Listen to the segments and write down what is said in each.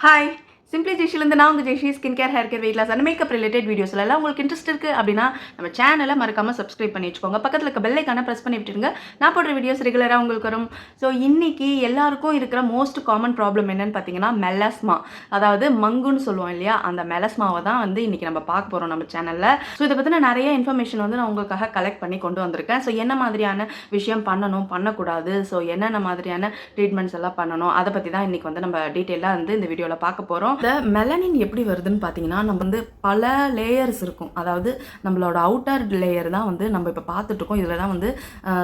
Hi simply ஜெய்ஷிலேருந்து நான் உங்கள் Jaishi skin care hair care weight loss and makeup related வீடியோஸ்ல எல்லாம் உங்களுக்கு இன்ட்ரெஸ்ட் இருக்குது அப்படின்னா நம்ம சேனலை மறக்காமல் சப்ஸ்கிரைப் பண்ணி வச்சுக்கோங்க. பக்கத்தில் இருக்க பெல் ஐக்கானை ப்ரெஸ் பண்ணி விட்டுருங்க. நான் போடுற வீடியோஸ் ரெகுலராக உங்களுக்கு வரும். ஸோ இன்றைக்கி எல்லாருக்கும் இருக்கிற மோஸ்ட் காமன் ப்ராப்ளம் என்னென்னு பார்த்தீங்கன்னா மெலஸ்மா, அதாவது மங்குன்னு சொல்லுவோம் இல்லையா, அந்த மெலஸ்மாவை தான் வந்து இன்றைக்கி நம்ம பார்க்க போகிறோம் நம்ம சேனலில். ஸோ இதை பற்றின நிறைய இன்ஃபர்மேஷன் வந்து நான் உங்களுக்காக கலெக்ட் பண்ணி கொண்டு வந்திருக்கேன். ஸோ என்ன மாதிரியான விஷயம் பண்ணணும் பண்ணக்கூடாது, ஸோ என்னென்ன மாதிரியான ட்ரீட்மெண்ட்ஸ் எல்லாம் பண்ணணும், அதை பற்றி தான் இன்றைக்கி வந்து நம்ம டீட்டெயிலாக வந்து இந்த வீடியோவில் பார்க்க போகிறோம். இந்த மெலனின் எப்படி வருதுன்னு பார்த்தீங்கன்னா, நம்ம வந்து பல லேயர்ஸ் இருக்கும். அதாவது நம்மளோட அவுட்டர் லேயர் தான் வந்து நம்ம இப்போ பார்த்துட்ருக்கோம். இதில் தான் வந்து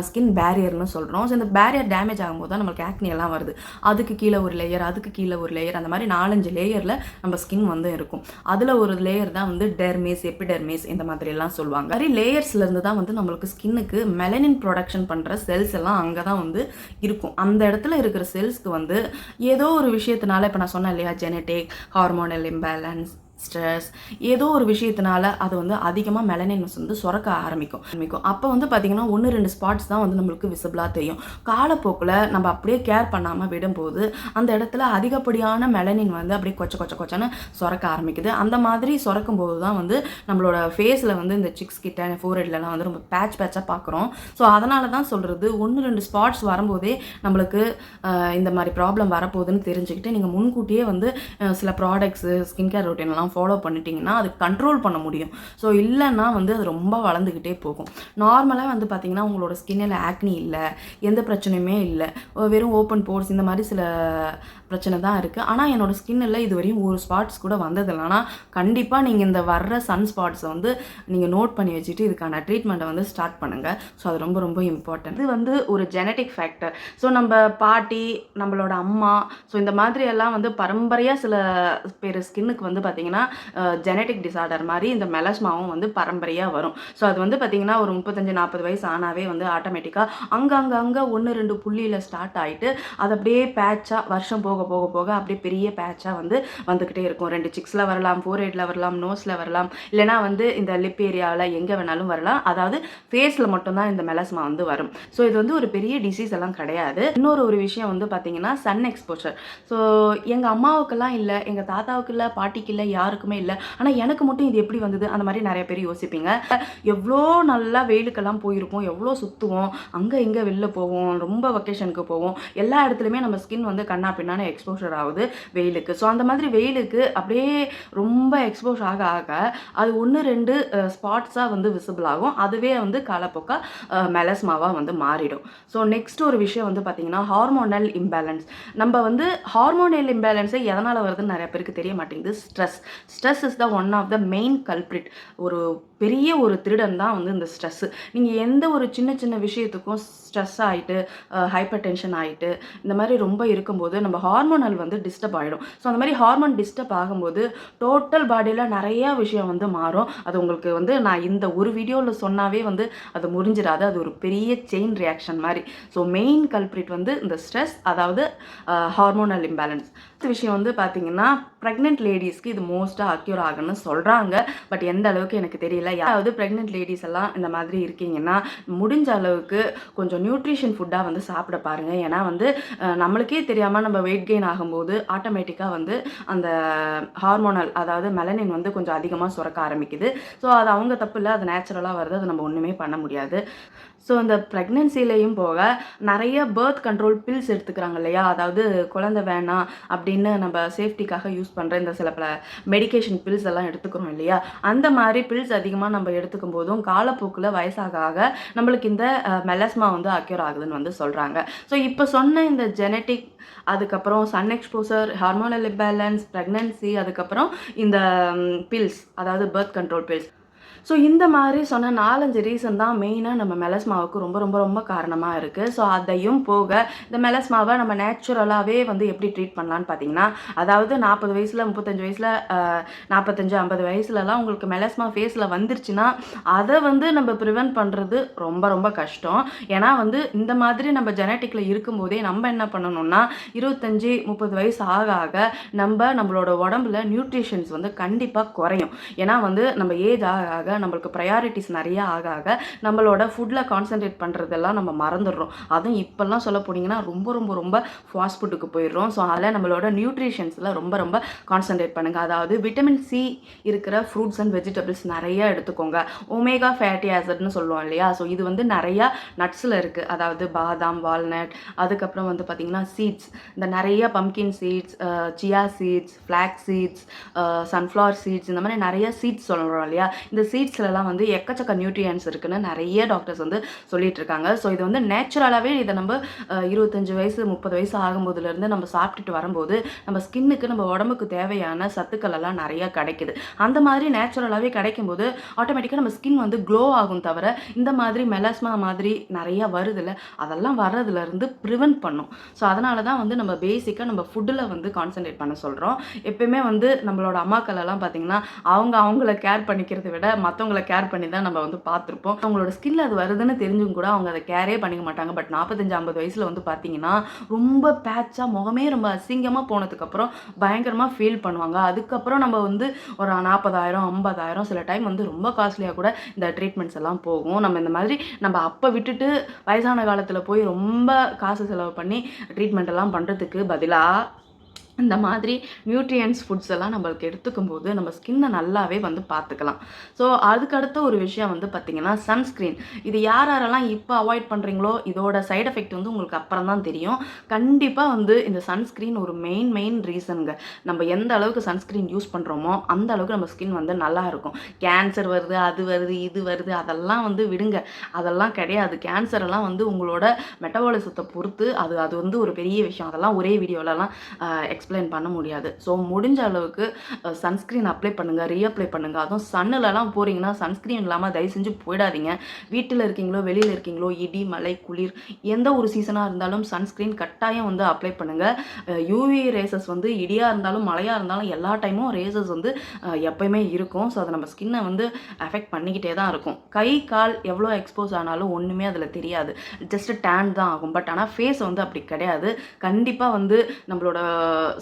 ஸ்கின் பேரியர்னு சொல்கிறோம். ஸோ இந்த பேரியர் டேமேஜ் ஆகும்போது தான் நம்மளுக்கு ஆக்னி எல்லாம் வருது. அதுக்கு கீழே ஒரு லேயர், அதுக்கு கீழே ஒரு லேயர், அந்த மாதிரி 4-5 லேயரில் நம்ம ஸ்கின் வந்து இருக்கும். அதில் ஒரு லேயர் தான் வந்து டெர்மிஸ், எபிடெர்மிஸ் இந்த மாதிரி எல்லாம் சொல்லுவாங்க. மாதிரி லேயர்ஸ்லேருந்து தான் வந்து நம்மளுக்கு ஸ்கின்னுக்கு மெலனின் ப்ரொடக்ஷன் பண்ணுற செல்ஸ் எல்லாம் அங்கே தான் வந்து இருக்கும். அந்த இடத்துல இருக்கிற செல்ஸ்க்கு வந்து ஏதோ ஒரு விஷயத்தினால, இப்போ நான் சொன்னேன் இல்லையா, ஜெனட்டிக், ஹார்மோனல் இம்பேலன்ஸ், ஸ்ட்ரெஸ், ஏதோ ஒரு விஷயத்தினால அது வந்து அதிகமாக மெலனின்ஸ் வந்து சுரக்க ஆரம்பிக்கும். அப்போ வந்து பார்த்திங்கன்னா 1-2 ஸ்பாட்ஸ் தான் வந்து நம்மளுக்கு விசிபிளாக தெரியும். காலப்போக்கில் நம்ம அப்படியே கேர் பண்ணாமல் விடும்போது அந்த இடத்துல அதிகப்படியான மெலனின் வந்து அப்படியே கொச்சன்னு சுரக்க ஆரம்பிக்குது. அந்த மாதிரி சுரக்கும் போது தான் வந்து நம்மளோட ஃபேஸில் வந்து இந்த சிக்ஸ் கிட்ட ஃபோர்ஹெட்லலாம் வந்து ரொம்ப பேட்சாக பார்க்குறோம். ஸோ அதனால தான் சொல்கிறது, 1-2 ஸ்பாட்ஸ் வரும்போதே நம்மளுக்கு இந்த மாதிரி ப்ராப்ளம் வரப்போகுதுன்னு தெரிஞ்சுக்கிட்டு நீங்கள் முன்கூட்டியே வந்து சில ப்ராடக்ட்ஸு, ஸ்கின் கேர் ரொட்டீன்லாம் ஃபாலோ பண்ணிட்டீங்கன்னா அது கண்ட்ரோல் பண்ண முடியும். ஸோ இல்லைன்னா வந்து அது ரொம்ப வளர்ந்துக்கிட்டே போகும். நார்மலாக வந்து பார்த்திங்கன்னா உங்களோட ஸ்கின்னில் ஆக்னி இல்லை, எந்த பிரச்சனையுமே இல்லை, வெறும் ஓப்பன் போர்ஸ் இந்த மாதிரி சில பிரச்சனை தான் இருக்குது. ஆனால் என்னோடய ஸ்கின்னில் இது வரையும் ஒரு ஸ்பாட்ஸ் கூட வந்ததில்லைனா கண்டிப்பாக நீங்கள் இந்த வர்ற சன் ஸ்பாட்ஸை வந்து நீங்கள் நோட் பண்ணி வச்சுட்டு இதுக்கான ட்ரீட்மெண்ட்டை வந்து ஸ்டார்ட் பண்ணுங்கள். ஸோ அது ரொம்ப ரொம்ப இம்பார்ட்டன்ட். இது வந்து ஒரு ஜெனட்டிக் ஃபேக்டர். ஸோ நம்ம பாட்டி, நம்மளோட அம்மா, ஸோ இந்த மாதிரி எல்லாம் வந்து பரம்பரையாக சில பேர் ஸ்கின்னுக்கு வந்து பார்த்திங்கன்னா ஜெனட்டிக் டிசார்டர் மாதிரி இந்த மெலஸ்மாவும் வந்து பரம்பரையாக வரும். ஸோ அது வந்து பார்த்திங்கன்னா ஒரு 35-40 வயசு ஆனாவே வந்து ஆட்டோமேட்டிக்காக அங்கே 1-2 புள்ளியில் ஸ்டார்ட் ஆகிட்டு அது அப்படியே பேட்சாக வருஷம் போக அப்படியே பெரிய பேட்சாக வந்து வந்துக்கிட்டே இருக்கும். 2 சிக்ஸில் வரலாம், ஃபோர்ஹெட்டில் வரலாம், நோஸில் வரலாம், இல்லைனா வந்து இந்த லிப் ஏரியாவில் எங்கே வேணாலும் வரலாம். அதாவது ஃபேஸில் மட்டும்தான் இந்த மெலஸ்மா வந்து வரும். ஸோ இது வந்து ஒரு பெரிய டிசீஸ் எல்லாம் கிடையாது. இன்னொரு விஷயம் வந்து பார்த்திங்கன்னா சன் எக்ஸ்போஷர். ஸோ எங்கள் அம்மாவுக்கெல்லாம் இல்லை, எங்கள் தாத்தாவுக்கு இல்லை, பாட்டிக்கு இல்லை, யாருக்குமே இல்லை, ஆனால் எனக்கு மட்டும் இது எப்படி வந்தது அந்த மாதிரி நிறைய பேர் யோசிப்பீங்க. எவ்வளோ நல்லா வெயிலுக்கெல்லாம் போயிருக்கோம், எவ்வளோ சுற்றுவோம், அங்கே இங்கே வெளில போவோம், ரொம்ப வெக்கேஷனுக்கு போவோம், எல்லா இடத்துலையுமே நம்ம ஸ்கின் வந்து கண்ணா பின்னான எக்ஸ்போஷர் ஆகுது வெயிலுக்கு. ஸோ அந்த மாதிரி வெயிலுக்கு அப்படியே ரொம்ப எக்ஸ்போஸ் ஆக அது 1-2 ஸ்பாட்ஸாக வந்து விசிபிள் ஆகும். அதுவே வந்து காலப்போக்கா மெலஸ்மாவாக வந்து மாறிடும். ஸோ நெக்ஸ்ட் ஒரு விஷயம் வந்து பார்த்திங்கன்னா ஹார்மோனல் இம்பேலன்ஸ். நம்ம வந்து ஹார்மோனல் இம்பேலன்ஸை எதனால் வருதுன்னு நிறைய பேருக்கு தெரிய மாட்டேங்குது. Stress is the one of the main culprit. ஒரு பெரிய ஒரு திருடன் தான் வந்து இந்த ஸ்ட்ரெஸ்ஸு. நீங்கள் எந்த ஒரு சின்ன விஷயத்துக்கும் ஸ்ட்ரெஸ் ஆகிட்டு, ஹைப்பர் டென்ஷன் ஆகிட்டு, இந்த மாதிரி ரொம்ப இருக்கும்போது நம்ம ஹார்மோனல் வந்து டிஸ்டர்ப் ஆகிடும். ஸோ அந்த மாதிரி ஹார்மோன் டிஸ்டர்ப் ஆகும்போது டோட்டல் பாடியில் நிறையா விஷயம் வந்து மாறும். அது உங்களுக்கு வந்து நான் இந்த ஒரு வீடியோவில் சொன்னாவே வந்து அது முடிஞ்சிடாது. அது ஒரு பெரிய செயின் ரியாக்ஷன் மாதிரி. ஸோ மெயின் கல்ப்ரிட் வந்து இந்த ஸ்ட்ரெஸ், அதாவது ஹார்மோனல் இம்பேலன்ஸ். விஷயம் வந்து பார்த்திங்கன்னா ப்ரெக்னென்ட் லேடிஸ்க்கு இது மோஸ்ட்டாக அக்யூர் ஆகுன்னு சொல்கிறாங்க. பட் எந்த அளவுக்கு எனக்கு தெரியல. யாராவது ப்ரெக்னென்ட் லேடிஸ் எல்லாம் இந்த மாதிரி இருக்கீங்கன்னா முடிஞ்ச அளவுக்கு கொஞ்சம் நியூட்ரிஷன் ஃபுட்டாக வந்து சாப்பிட பாருங்கள். ஏன்னா வந்து நம்மளுக்கே தெரியாமல் நம்ம வெயிட் கெயின் ஆகும்போது ஆட்டோமேட்டிக்காக வந்து அந்த ஹார்மோனல், அதாவது மெலனின் வந்து கொஞ்சம் அதிகமாக சுரக்க ஆரம்பிக்குது. ஸோ அது அவங்க தப்பு இல்லை, அது நேச்சுரலாக வருது, அது நம்ம ஒன்றுமே பண்ண முடியாது. ஸோ இந்த ப்ரெக்னென்சிலையும் போக நிறைய பர்த் கண்ட்ரோல் பில்ஸ் எடுத்துக்கிறாங்க இல்லையா, அதாவது குழந்தை வேணாம் அப்படின்னு நம்ம சேஃப்டிக்காக யூஸ் பண்ணுற இந்த சில மெடிக்கேஷன் பில்ஸ் எல்லாம் எடுத்துக்கிறோம் இல்லையா, அந்த மாதிரி பில்ஸ் அதிகமாக நம்ம எடுத்துக்கும் போதும் காலப்போக்கில் வயசாக நம்மளுக்கு இந்த மெலஸ்மா வந்து அக்யூர் ஆகுதுன்னு வந்து சொல்கிறாங்க. ஸோ இப்போ சொன்ன இந்த ஜெனட்டிக், அதுக்கப்புறம் sun exposure, hormonal imbalance, pregnancy, அதுக்கப்புறம் இந்த பில்ஸ், அதாவது பர்த் கண்ட்ரோல் பில்ஸ், ஸோ இந்த மாதிரி சொன்ன 4-5 ரீசன் தான் மெயினாக நம்ம மெலஸ்மாவுக்கு ரொம்ப காரணமாக இருக்குது. ஸோ அதையும் போக இந்த மெலஸ்மாவை நம்ம நேச்சுரலாகவே வந்து எப்படி ட்ரீட் பண்ணலான்னு பார்த்தீங்கன்னா, அதாவது 40 வயசில், 35 வயசில், 45-50 வயசுலலாம் உங்களுக்கு மெலஸ்மா ஃபேஸில் வந்துருச்சுன்னா அதை வந்து நம்ம ப்ரிவென்ட் பண்ணுறது ரொம்ப கஷ்டம். ஏன்னா வந்து இந்த மாதிரி நம்ம ஜெனட்டிக்கில் இருக்கும்போதே நம்ம என்ன பண்ணணும்னா 25-30 வயசு ஆக நம்மளோட உடம்புல நியூட்ரிஷன்ஸ் வந்து கண்டிப்பாக குறையும். ஏன்னா வந்து நம்ம ஏஜ் ஆக நம்மளுக்கு ப்ரையாரிட்டிஸ் நிறைய ஆக ஆக நம்மளோட ஃபுட்டில் கான்சென்ட்ரேட் பண்ணுறதெல்லாம் நம்ம மறந்துடுறோம். அதுவும் இப்போல்லாம் சொல்ல போனீங்கன்னா ரொம்ப ரொம்ப ரொம்ப ஃபாஸ்ட் ஃபுட்டுக்கு போயிடுறோம். ஸோ அதில் நம்மளோட நியூட்ரிஷன்ஸில் ரொம்ப ரொம்ப கான்சென்ட்ரேட் பண்ணுங்கள். அதாவது விட்டமின் சி இருக்கிற ஃப்ரூட்ஸ் அண்ட் வெஜிடபிள்ஸ் நிறைய எடுத்துக்கோங்க. ஒமேகா ஃபேட்டி ஆசிட்னு சொல்லுவோம் இல்லையா, ஸோ இது வந்து நிறையா நட்ஸில் இருக்குது. அதாவது பாதாம், வால்நட், அதுக்கப்புறம் வந்து பார்த்திங்கன்னா சீட்ஸ், இந்த நிறைய pumpkin seeds, chia seeds, flax seeds, sunflower seeds, இந்த மாதிரி நிறைய சீட்ஸ் சொல்கிறோம் இல்லையா. இந்த சீட்ஸ்லலாம் வந்து எக்கச்சக்க நியூட்ரியன்ஸ் இருக்குன்னு நிறைய டாக்டர்ஸ் வந்து சொல்லிட்டு இருக்காங்க. ஸோ இது வந்து நேச்சுரலாகவே இதை நம்ம 25 வயசு 30 வயசு ஆகும்போதுலேருந்து நம்ம சாப்பிட்டுட்டு வரும்போது நம்ம ஸ்கின்னுக்கு நம்ம உடம்புக்கு தேவையான சத்துக்கள் எல்லாம் நிறைய கிடைக்குது. அந்த மாதிரி நேச்சுரலாகவே கிடைக்கும்போது ஆட்டோமேட்டிக்காக நம்ம ஸ்கின் வந்து க்ளோ ஆகும். தவிர இந்த மாதிரி மெலாஸ்மா மாதிரி நிறைய வருதில்ல, அதெல்லாம் வர்றதுலேருந்து ப்ரிவென்ட் பண்ணும். ஸோ அதனால தான் வந்து நம்ம பேசிக்காக நம்ம ஃபுட்டில் வந்து கான்சன்ட்ரேட் பண்ண சொல்கிறோம். எப்பயுமே வந்து நம்மளோட அம்மாக்கள் எல்லாம் பார்த்திங்கன்னா அவங்கள கேர் பண்ணிக்கிறத விட மற்றவங்கள கேர் பண்ணி தான் நம்ம வந்து பார்த்துருப்போம். அவங்களோட ஸ்கின்ல அது வருதுன்னு தெரிஞ்சும் கூட அவங்க அதை கேரே பண்ணிக்க மாட்டாங்க. பட் 45-50 வயசில் வந்து பார்த்தீங்கன்னா ரொம்ப பேட்சாக முகமே ரொம்ப அசிங்கமாக போனதுக்கப்புறம் பயங்கரமாக ஃபீல் பண்ணுவாங்க. அதுக்கப்புறம் நம்ம வந்து ஒரு 40,000 50,000 சில டைம் வந்து ரொம்ப காஸ்ட்லியாக கூட இந்த ட்ரீட்மெண்ட்ஸ் எல்லாம் போகும். நம்ம இந்த மாதிரி நம்ம அப்போ விட்டுட்டு வயசான காலத்தில் போய் ரொம்ப காசு செலவு பண்ணி ட்ரீட்மெண்ட் எல்லாம் பண்ணுறதுக்கு பதிலாக இந்த மாதிரி நியூட்ரியன்ஸ் ஃபுட்ஸ் எல்லாம் நம்மளுக்கு எடுத்துக்கும் போது நம்ம ஸ்கின்னை நல்லாவே வந்து பார்த்துக்கலாம். ஸோ அதுக்கடுத்த ஒரு விஷயம் வந்து பார்த்திங்கன்னா சன்ஸ்க்ரீன். இது யாரெல்லாம் இப்போ அவாய்ட் பண்ணுறீங்களோ இதோட சைட் எஃபெக்ட் வந்து உங்களுக்கு அப்புறம் தான் தெரியும். கண்டிப்பாக வந்து இந்த சன்ஸ்க்ரீன் ஒரு மெயின் ரீசனுங்க. நம்ம எந்த அளவுக்கு சன்ஸ்க்ரீன் யூஸ் பண்ணுறோமோ அந்த அளவுக்கு நம்ம ஸ்கின் வந்து நல்லா இருக்கும். கேன்சர் வருது, அது வருது, இது வருது, அதெல்லாம் வந்து விடுங்க. அதெல்லாம் கிடையாது. கேன்சரெல்லாம் வந்து உங்களோட மெட்டபாலிசத்தை பொறுத்து அது வந்து ஒரு பெரிய விஷயம். அதெல்லாம் ஒரே வீடியோலலாம் எக்ஸ்பிளைன் பண்ண முடியாது. ஸோ முடிஞ்ச அளவுக்கு சன்ஸ்க்ரீன் அப்ளை பண்ணுங்கள், ரீஅப்ளை பண்ணுங்கள். அதுவும் சன்னுலலாம் போகிறீங்கன்னா சன்ஸ்க்ரீன் இல்லாமல் தயவு செஞ்சு போயிடாதீங்க. வீட்டில் இருக்கீங்களோ வெளியில் இருக்கீங்களோ, இடி மழை குளிர் எந்த ஒரு சீசனாக இருந்தாலும் சன்ஸ்க்ரீன் கட்டாயம் வந்து அப்ளை பண்ணுங்கள். யூவி ரேசஸ் வந்து இடியாக இருந்தாலும் மழையாக இருந்தாலும் எல்லா டைமும் ரேசஸ் வந்து எப்பயுமே இருக்கும். ஸோ அதை நம்ம ஸ்கின்னை வந்து அஃபெக்ட் பண்ணிக்கிட்டே தான் இருக்கும். கை கால் எவ்வளோ எக்ஸ்போஸ் ஆனாலும் ஒன்றுமே அதில் தெரியாது, ஜஸ்ட் டேன் தான் ஆகும். பட் ஆனால் ஃபேஸ் வந்து அப்படி கிடையாது. கண்டிப்பாக வந்து நம்மளோட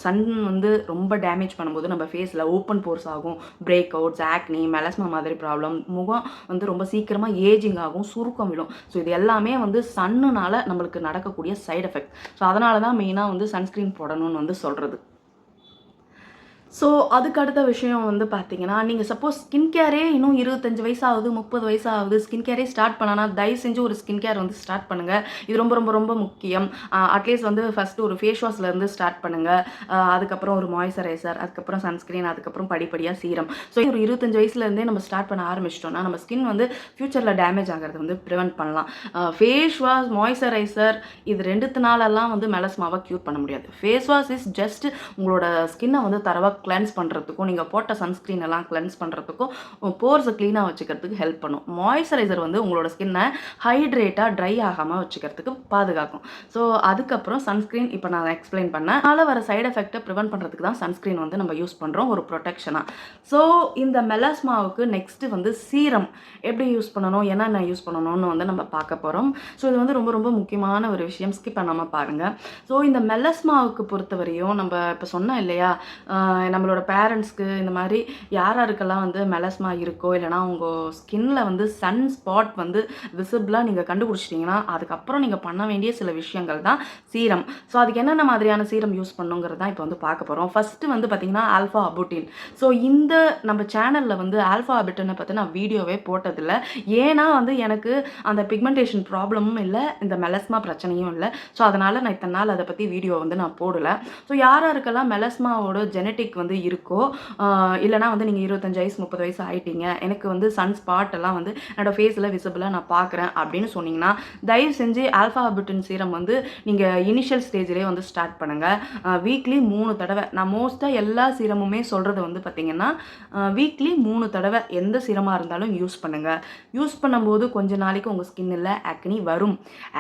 சன் வந்து ரொம்ப டேமேஜ் பண்ணும்போது நம்ம ஃபேஸில் ஓப்பன் போர்ஸ் ஆகும், பிரேக் அவுட்ஸ், ஆக்னி, மெலஸ்மா மாதிரி ப்ராப்ளம், முகம் வந்து ரொம்ப சீக்கிரமாக ஏஜிங் ஆகும், சுருக்கம் விழும். ஸோ இது எல்லாமே வந்து சன்னுனால நம்மளுக்கு நடக்கக்கூடிய சைடு எஃபெக்ட். ஸோ அதனால தான் மெயினாக வந்து சன்ஸ்க்ரீன் போடணும்னு வந்து சொல்கிறது. ஸோ அதுக்கு அடுத்த விஷயம் வந்து பார்த்தீங்கன்னா, நீங்கள் சப்போஸ் ஸ்கின் கேரே இன்னும் 25 வயசு ஆகுது, 30 வயசு ஆகுது, ஸ்கின் கேரே ஸ்டார்ட் பண்ணனா தயவு செஞ்சு ஒரு ஸ்கின் கேர் வந்து ஸ்டார்ட் பண்ணுங்கள். இது ரொம்ப ரொம்ப ரொம்ப முக்கியம். அட்லீஸ்ட் வந்து ஃபஸ்ட்டு ஒரு ஃபேஸ் வாஷ்லேருந்து ஸ்டார்ட் பண்ணுங்கள். அதுக்கப்புறம் ஒரு மாய்ஸ்சரைசர், அதுக்கப்புறம் சன்ஸ்க்ரீன், அதுக்கப்புறம் படிப்படியாக சீரம். ஸோ ஒரு 25 வயசுலேருந்தே நம்ம ஸ்டார்ட் பண்ண ஆரம்பிச்சிட்டோம்னா நம்ம ஸ்கின் வந்து ஃப்யூச்சரில் டேமேஜ் ஆகிறது வந்து ப்ரிவென்ட் பண்ணலாம். ஃபேஸ் வாஷ், மாய்ஸ்சரைசர் இது ரெண்டுத்தினாலெல்லாம் வந்து மெலஸ்மாவை க்யூர் பண்ண முடியாது. ஃபேஸ் வாஷ் இஸ் ஜஸ்ட் உங்களோட ஸ்கின்னை வந்து தரவாக கிளென்ஸ் பண்ணுறதுக்கும், நீங்கள் போட்ட சன்ஸ்க்ரீன் எல்லாம் கிளென்ஸ் பண்ணுறதுக்கும், போர்ஸை க்ளீனாக வச்சுக்கிறதுக்கு ஹெல்ப் பண்ணும். மாய்ஸ்சரைசர் வந்து உங்களோட ஸ்கின்னை ஹைட்ரேட்டாக ட்ரை ஆகாமல் வச்சுக்கிறதுக்கு பாதுகாக்கும். ஸோ அதுக்கப்புறம் சன்ஸ்க்ரீன் இப்போ நான் எக்ஸ்பிளைன் பண்ணேன். அதனால் வர சைடு எஃபெக்டை ப்ரிவென்ட் பண்ணுறதுக்கு தான் சன்ஸ்க்ரீன் வந்து நம்ம யூஸ் பண்ணுறோம் ஒரு ப்ரொடெக்ஷனாக. ஸோ இந்த மெலஸ்மாவுக்கு நெக்ஸ்ட்டு வந்து சீரம் எப்படி யூஸ் பண்ணணும், என்னென்ன யூஸ் பண்ணணும்னு வந்து நம்ம பார்க்க போகிறோம். ஸோ இது வந்து ரொம்ப ரொம்ப முக்கியமான ஒரு விஷயம், ஸ்கிப் பண்ணாமல் பாருங்கள். ஸோ இந்த மெலஸ்மாவுக்கு பொறுத்தவரையும் நம்ம இப்போ சொன்னோம் இல்லையா, நம்மளோட பேரண்ட்ஸ்க்கு இந்த மாதிரி யாருக்கெல்லாம் வந்து மெலஸ்மா இருக்கோ இல்லைனா உங்கள் ஸ்கின்ல வந்து சன் ஸ்பாட் வந்து விசிபிளாக நீங்கள் கண்டுபிடிச்சிட்டிங்கன்னா அதுக்கப்புறம் நீங்கள் பண்ண வேண்டிய சில விஷயங்கள் தான் சீரம். ஸோ அதுக்கு என்னென்ன மாதிரியான சீரம் யூஸ் பண்ணுங்கிறது தான் இப்போ வந்து பார்க்க போகிறோம். ஃபஸ்ட்டு வந்து பார்த்திங்கன்னா ஆல்ஃபா அபுட்டின். ஸோ இந்த நம்ம சேனலில் வந்து ஆல்ஃபா அபுட்டினை பற்றி நான் வீடியோவே போட்டதில்லை. ஏன்னா வந்து எனக்கு அந்த பிக்மெண்டேஷன் ப்ராப்ளமும் இல்லை, இந்த மெலஸ்மா பிரச்சனையும் இல்லை. ஸோ அதனால் நான் இத்தனை நாள் அதை பற்றி வீடியோ வந்து நான் போடலை. ஸோ யாருக்கெல்லாம் மெலஸ்மாவோட ஜெனட்டிக் வந்து இருக்கோ, இல்லைனா வந்து நீங்கள் 25 வயசு 30 வயசு ஆகிட்டீங்க, எனக்கு வந்து சன் ஸ்பாட் எல்லாம் வந்து என்னோடய ஃபேஸில் விசிபிளாக நான் பார்க்குறேன் அப்படின்னு சொன்னீங்கன்னா தயவு செஞ்சு ஆல்ஃபா அபுட்டின் சீரம் வந்து நீங்கள் இனிஷியல் ஸ்டேஜ்லேயே வந்து ஸ்டார்ட் பண்ணுங்கள். வீக்லி 3 தடவை. நான் மோஸ்ட்டாக எல்லா சீரமுமே சொல்கிறது வந்து பார்த்திங்கன்னா வீக்லி 3 தடவை எந்த சீரமாக இருந்தாலும் யூஸ் பண்ணுங்கள். யூஸ் பண்ணும்போது கொஞ்ச நாளைக்கு உங்கள் ஸ்கின்னில் ஆக்னி வரும்.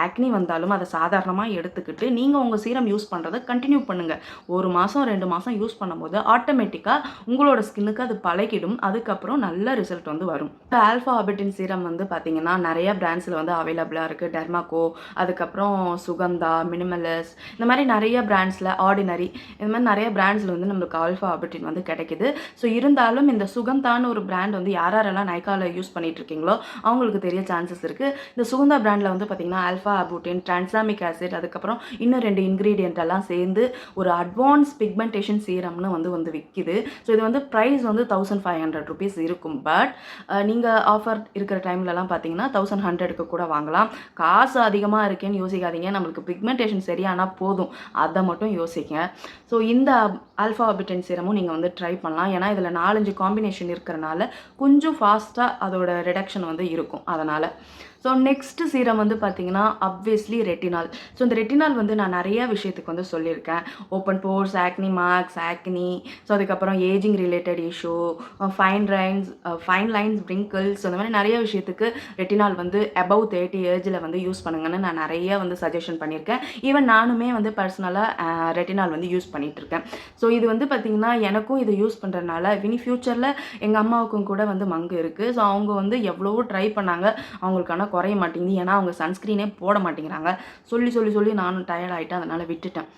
ஆக்னி வந்தாலும் அதை சாதாரணமாக எடுத்துக்கிட்டு நீங்கள் உங்கள் சீரம் யூஸ் பண்ணுறதை கண்டினியூ பண்ணுங்கள். 1 மாதம் 2 மாதம் யூஸ் பண்ணும்போது ஆட்டோமேட்டிக்காக உங்களோட ஸ்கின்னுக்கு அது பழகிடும். அதுக்கப்புறம் நல்ல ரிசல்ட் வந்து வரும். ஆல்ஃபா ஆபிட்டின் சீரம் வந்து பார்த்தீங்கன்னா நிறைய பிராண்ட்ஸில் வந்து அவைலபிளாக இருக்குது. டெர்மாக்கோ, அதுக்கப்புறம் சுகந்தா, மினிமலிஸ்ட், இந்த மாதிரி நிறைய பிராண்ட்ஸில், ஆர்டினரி, இந்த மாதிரி நிறைய பிராண்ட்ஸில் வந்து நம்மளுக்கு ஆல்ஃபா ஆபிட்டின் வந்து கிடைக்குது. ஸோ இருந்தாலும் இந்த சுகந்தான்னு ஒரு பிராண்ட் வந்து யாரெல்லாம் நைக்காவில் யூஸ் பண்ணிட்டு இருக்கீங்களோ அவங்களுக்கு தெரிய சான்சஸ் இருக்குது. இந்த சுகந்தா பிராண்டில் வந்து பார்த்தீங்கன்னா ஆல்ஃபா ஆபிட்டின், டிரான்சாமிக் ஆசிட், அதுக்கப்புறம் இன்னும் 2 இன்க்ரீடியன்ட் எல்லாம் சேர்ந்து ஒரு அட்வான்ஸ் பிக்மெண்டேஷன் சீரம்னு வந்து விற்கிது. ஸோ இது வந்து ப்ரைஸ் வந்து 1500 rupees இருக்கும். பட் நீங்கள் ஆஃபர் இருக்கிற டைம்லலாம் பார்த்தீங்கன்னா 1100க்கு கூட வாங்கலாம். காசு அதிகமாக இருக்கேன்னு யோசிக்காதீங்க. நம்மளுக்கு பிக்மெண்டேஷன் சரியானால் போதும், அதை மட்டும் யோசிங்க. ஸோ இந்த ஆல்ஃபா ஆபிட்டின் சீரமும் நீங்கள் வந்து ட்ரை பண்ணலாம். ஏன்னா இதில் 4-5 காம்பினேஷன் இருக்கிறனால கொஞ்சம் ஃபாஸ்ட்டாக அதோட ரிடக்ஷன் வந்து இருக்கும். அதனால் ஸோ நெக்ஸ்ட்டு சீரம் வந்து பார்த்தீங்கன்னா அப்வியஸ்லி ரெட்டினால். ஸோ இந்த ரெட்டினால் வந்து நான் நிறைய விஷயத்துக்கு வந்து சொல்லியிருக்கேன். ஓப்பன் போர்ஸ், ஆக்னி மார்க்ஸ், ஆக்னி, ஸோ அதுக்கப்புறம் ageing related issue, fine lines, Pringles, அந்த மாதிரி நிறைய விஷயத்துக்கு ரெட்டினால் வந்து அபவ் 30 ஏஜில் வந்து யூஸ் பண்ணுங்கன்னு நான் நிறைய வந்து சஜஷன் பண்ணியிருக்கேன். ஈவன் நானுமே வந்து பர்சனலாக ரெட்டினால் வந்து யூஸ் பண்ணிகிட்ருக்கேன். ஸோ இது வந்து பார்த்திங்கன்னா எனக்கும் இதை யூஸ் பண்ணுறதுனால இனி ஃப்யூச்சரில் எங்கள் அம்மாவுக்கும் கூட வந்து மங்கு இருக்குது. ஸோ அவங்க வந்து எவ்வளவோ ட்ரை பண்ணாங்க, அவங்களுக்கான குறைய மாட்டேங்குது. ஏன்னா அவங்க சன்ஸ்க்ரீனே போட மாட்டேங்கிறாங்க. சொல்லி நானும் டயர்ட் ஆகிட்டேன், அதனால் விட்டுட்டேன்.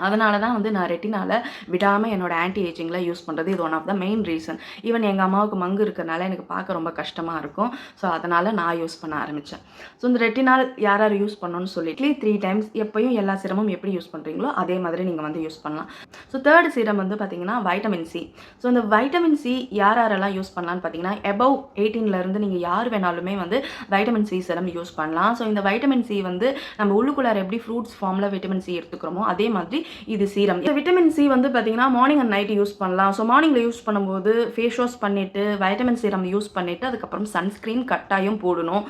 அதனால தான் வந்து நான் ரெட்டினால விடாமல் என்னோட ஆன்டி ஏஜிங்கில் யூஸ் பண்ணுறது. இது one of the main reason. Even எங்கள் அம்மாவுக்கு மங்கு இருக்கிறனால எனக்கு பார்க்க ரொம்ப கஷ்டமாக இருக்கும். ஸோ அதனால் நான் யூஸ் பண்ண ஆரம்பித்தேன். ஸோ இந்த ரெட்டினால் யார் யூஸ் பண்ணணும்னு சொல்லிட்டு 3 times எப்பயும் எல்லா சீரமும் எப்படி யூஸ் பண்ணுறீங்களோ அதே மாதிரி நீங்கள் வந்து யூஸ் பண்ணலாம். ஸோ தேர்ட் சீரம் வந்து பார்த்திங்கன்னா வைட்டமின் சி. ஸோ இந்த வைட்டமின் சி யாரெல்லாம் யூஸ் பண்ணலான்னு பார்த்தீங்கன்னா above 18 நீங்கள் யார் வேணாலுமே வந்து வைட்டமின் சி சீரம் யூஸ் பண்ணலாம். ஸோ இந்த வைட்டமின் சி வந்து நம்ம உள்ளுக்குள்ளார எப்படி ஃப்ரூட்ஸ் ஃபார்மில் வைட்டமின் சி எடுத்துக்கிறோமோ அதே மாதிரி இது சீரம். இந்த விட்டமின் சி வந்து பார்த்தீங்கன்னா மார்னிங் அண்ட் நைட் யூஸ் பண்ணலாம். ஸோ மார்னிங்கில் யூஸ் பண்ணும்போது ஃபேஸ் வாஷ் பண்ணிவிட்டு வைட்டமின் சீரம் யூஸ் பண்ணிவிட்டு அதுக்கப்புறம் சன்ஸ்க்ரீன் கட்டாயம் போடணும்.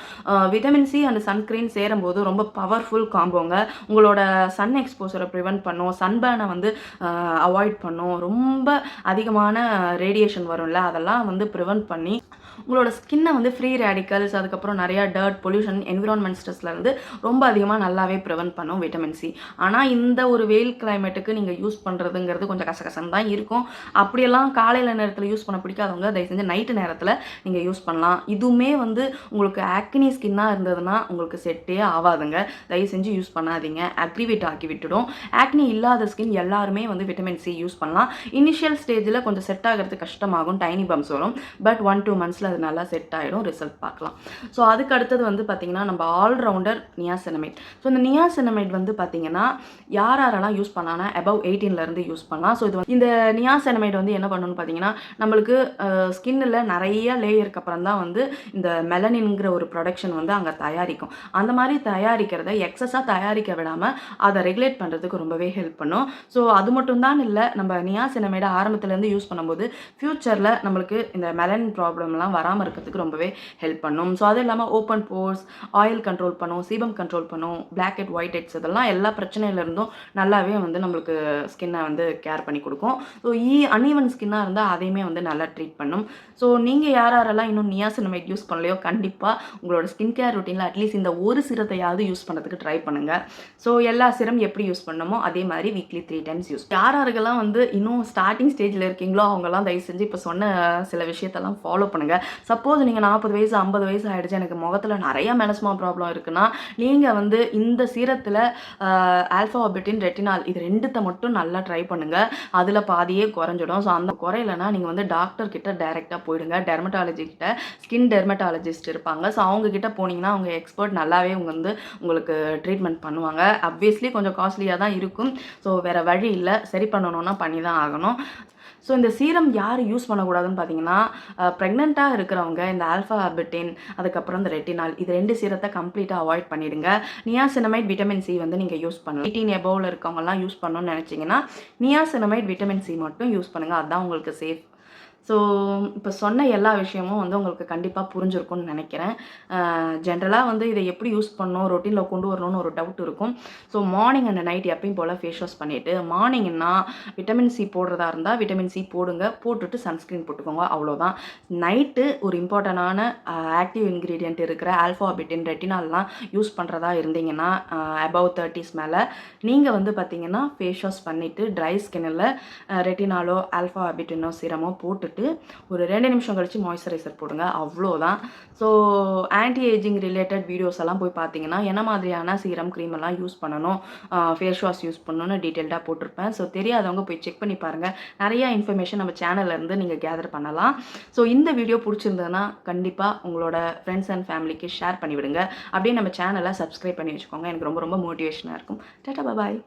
விட்டமின் சி அண்ட் சன்ஸ்க்ரீன் சேரும்போது ரொம்ப பவர்ஃபுல் காம்போங்க. உங்களோட சன் எக்ஸ்போசரை ப்ரிவென்ட் பண்ணும், சன்பேர்னை வந்து அவாய்ட் பண்ணும், ரொம்ப அதிகமான ரேடியேஷன் வரும்ல அதெல்லாம் வந்து ப்ரிவென்ட் பண்ணி உங்களோட ஸ்கின்னை வந்து ஃப்ரீ ரேடிக்கல்ஸ், அதுக்கப்புறம் நிறையா டர்ட், பொல்யூஷன், என்விரான்மெண்ட் ஸ்ட்ரெஸ்லேருந்து ரொம்ப அதிகமாக நல்லாவே ப்ரிவென்ட் பண்ணும் விட்டமின் சி. ஆனால் இந்த ஒரு வெயில் கிளைமேட்டுக்கு நீங்கள் யூஸ் பண்ணுறதுங்கிறது கொஞ்சம் கசகசன்னு தான் இருக்கும். அப்படியெல்லாம் காலையில் நேரத்தில் யூஸ் பண்ண பிடிக்காதவங்க தயவு செஞ்சு நைட்டு நேரத்தில் நீங்கள் யூஸ் பண்ணலாம். இதுவுமே வந்து உங்களுக்கு ஆக்னி ஸ்கின்னாக இருந்ததுன்னா உங்களுக்கு செட்டே ஆகாதுங்க. தயவு செஞ்சு யூஸ் பண்ணாதீங்க, அக்ரிவேட் ஆக்கி விட்டுடும். ஆக்னி இல்லாத ஸ்கின் எல்லாருமே வந்து விட்டமின் சி யூஸ் பண்ணலாம். இனிஷியல் ஸ்டேஜில் கொஞ்சம் செட் ஆகிறது கஷ்டமாகும், டைனி பம்ப்ஸ் வரும். பட் 1-2 months அது நல்லா செட் ஆகிடும், ரிசல்ட் பார்க்கலாம். ஸோ அதுக்கு அடுத்தது வந்து பார்த்திங்கன்னா நம்ம ஆல்ரவுண்டர் நியாசினமைட். ஸோ இந்த நியாசினமைட் வந்து பார்த்திங்கன்னா யாரெல்லாம் யூஸ் பண்ணாங்கன்னா above 18 யூஸ் பண்ணலாம். ஸோ இது வந்து இந்த நியாசினமைட் வந்து என்ன பண்ணணும்னு பார்த்தீங்கன்னா நம்மளுக்கு ஸ்கின்னில் நிறைய லேயருக்கு அப்புறம் தான் வந்து இந்த மெலனின்ங்கிற ஒரு ப்ரொடக்ஷன் வந்து அங்கே தயாரிக்கும். அந்த மாதிரி தயாரிக்கிறத எக்ஸஸாக தயாரிக்க விடாமல் அதை ரெகுலேட் பண்ணுறதுக்கு ரொம்பவே ஹெல்ப் பண்ணும். ஸோ அது மட்டும் தான் இல்லை, நம்ம நியாசினமைடை ஆரம்பத்துலேருந்து யூஸ் பண்ணும்போது ஃப்யூச்சரில் நம்மளுக்கு இந்த மெலனின் ப்ராப்ளம்லாம் வராமல் இருக்கிறதுக்கு ரொம்பவே ஹெல்ப் பண்ணும். ஸோ அது இல்லாமல் ஓப்பன் போர்ஸ், ஆயில் கண்ட்ரோல் பண்ணும், சீபம் கண்ட்ரோல் பண்ணும், பிளாக் ஹெட், ஒயிட் ஹெட்ஸ், இதெல்லாம் எல்லா பிரச்சனையிலேருந்தும் நல்லாவே வந்து நம்மளுக்கு ஸ்கின்னை வந்து கேர் பண்ணி கொடுக்கும். ஸோ அன்ஈவன் ஸ்கின்னாக இருந்தால் அதையுமே வந்து நல்லா ட்ரீட் பண்ணும். ஸோ நீங்கள் யாரெல்லாம் இன்னும் நியாசினமைட் யூஸ் பண்ணலையோ கண்டிப்பாக உங்களோட ஸ்கின் கேர் ரொட்டீனில் அட்லீஸ்ட் இந்த ஒரு சிரத்தையாவது யூஸ் பண்ணுறதுக்கு ட்ரை பண்ணுங்கள். ஸோ எல்லா சிரம் எப்படி யூஸ் பண்ணணுமோ அதே மாதிரி வீக்லி 3 times யூஸ். யாரெல்லாம் வந்து இன்னும் ஸ்டார்டிங் ஸ்டேஜில் இருக்கீங்களோ அவங்கெல்லாம் தயவு செஞ்சு இப்போ சொன்ன சில விஷயத்தெல்லாம் ஃபாலோ பண்ணுங்கள். சப்போஸ் நீங்கள் 40 வயசு 50 வயசு ஆகிடுச்சு, எனக்கு முகத்தில் நிறைய மெலஸ்மா ப்ராப்ளம் இருக்குன்னா நீங்கள் வந்து இந்த சீரத்தில் ஆல்ஃபா ஆபிட்டின், ரெட்டினால் இது 2த்தை மட்டும் நல்லா ட்ரை பண்ணுங்கள். அதில் பாதியே குறைஞ்சிடும். ஸோ அந்த குறையிலனா நீங்கள் வந்து டாக்டர் கிட்ட டைரெக்டாக போயிடுங்க. டெர்மட்டாலஜி கிட்ட, ஸ்கின் டெர்மட்டாலஜிஸ்ட் இருப்பாங்க. ஸோ அவங்கக்கிட்ட போனீங்கன்னா அவங்க எக்ஸ்பர்ட் நல்லாவே உங்களுக்கு ட்ரீட்மெண்ட் பண்ணுவாங்க. அப்வியஸ்லி கொஞ்சம் காஸ்ட்லியாக தான் இருக்கும். ஸோ வேறு வழி இல்லை, சரி பண்ணணுன்னா பண்ணி தான் ஆகணும். ஸோ இந்த சீரம் யார் யூஸ் பண்ணக்கூடாதுன்னு பார்த்தீங்கன்னா ப்ரெக்னெண்ட்டாக இருக்கிறவங்க இந்த ஆல்ஃபா ஆபிட்டின், அதுக்கப்புறம் இந்த ரெட்டினால், இது 2 சீரத்தை கம்ப்ளீட்டாக அவாய்ட் பண்ணிடுங்க. நியாசினமைட், விட்டமின் சி வந்து நீங்கள் யூஸ் பண்ணலாம். 18 above இருக்கவங்கலாம் யூஸ் பண்ணணும்னு நினச்சிங்கன்னா நியாசினமைட், விட்டமின் சி மட்டும் யூஸ் பண்ணுங்கள். அதுதான் உங்களுக்கு சேஃப். ஸோ இப்போ சொன்ன எல்லா விஷயமும் வந்து உங்களுக்கு கண்டிப்பாக புரிஞ்சிருக்கும்னு நினைக்கிறேன். ஜென்ரலாக வந்து இதை எப்படி யூஸ் பண்ணணும், ரொட்டீனில் கொண்டு வரணும்னு ஒரு டவுட் இருக்கும். ஸோ மார்னிங் அண்ட் நைட் எப்பயும் போல் ஃபேஸ் வாஷ் பண்ணிவிட்டு, மார்னிங்னா விட்டமின் சி போடுறதா இருந்தால் விட்டமின் சி போடுங்க, போட்டுட்டு சன்ஸ்க்ரீன் போட்டுக்கோங்க, அவ்வளோதான். நைட்டு ஒரு இம்பார்ட்டண்டான ஆக்டிவ் இன்க்ரீடியன்ட் இருக்கிற ஆல்ஃபா பிட்டின், ரெட்டினால்லாம் யூஸ் பண்ணுறதா இருந்தீங்கன்னா அபவ் 30s மேலே நீங்கள் வந்து பார்த்தீங்கன்னா ஃபேஸ் வாஷ் பண்ணிவிட்டு ட்ரை ஸ்கின்னில் ரெட்டினாலோ ஆல்ஃபா பிட்டினோ சீரமோ போட்டுட்டு ஒரு 2 நிமிஷம் கழிச்சு மாய்ஸ்சரைசர் போடுங்க, அவ்வளோதான். So anti ageing related videos எல்லாம் போய் பார்த்தீங்கன்னா என்ன மாதிரியான சீரம் க்ரீம் எல்லாம் யூஸ் பண்ணணும், ஃபேஸ் வாஷ் யூஸ் பண்ணணும்னு டீட்டெயில்டாக போட்டிருப்பேன். ஸோ தெரியாதவங்க போய் செக் பண்ணி பாருங்கள். நிறையா இன்ஃபர்மேஷன் நம்ம சேனல்லேருந்து நீங்கள் கேதர் பண்ணலாம். ஸோ இந்த வீடியோ பிடிச்சிருந்ததுன்னா கண்டிப்பாக உங்களோட ஃப்ரெண்ட்ஸ் அண்ட் ஃபேமிலிக்கு ஷேர் பண்ணிவிடுங்க. அப்படியே நம்ம சேனலை சப்ஸ்கிரைப் பண்ணி வச்சுக்கோங்க. எனக்கு ரொம்ப ரொம்ப மோட்டிவேஷனாக இருக்கும். டாடா பாய்.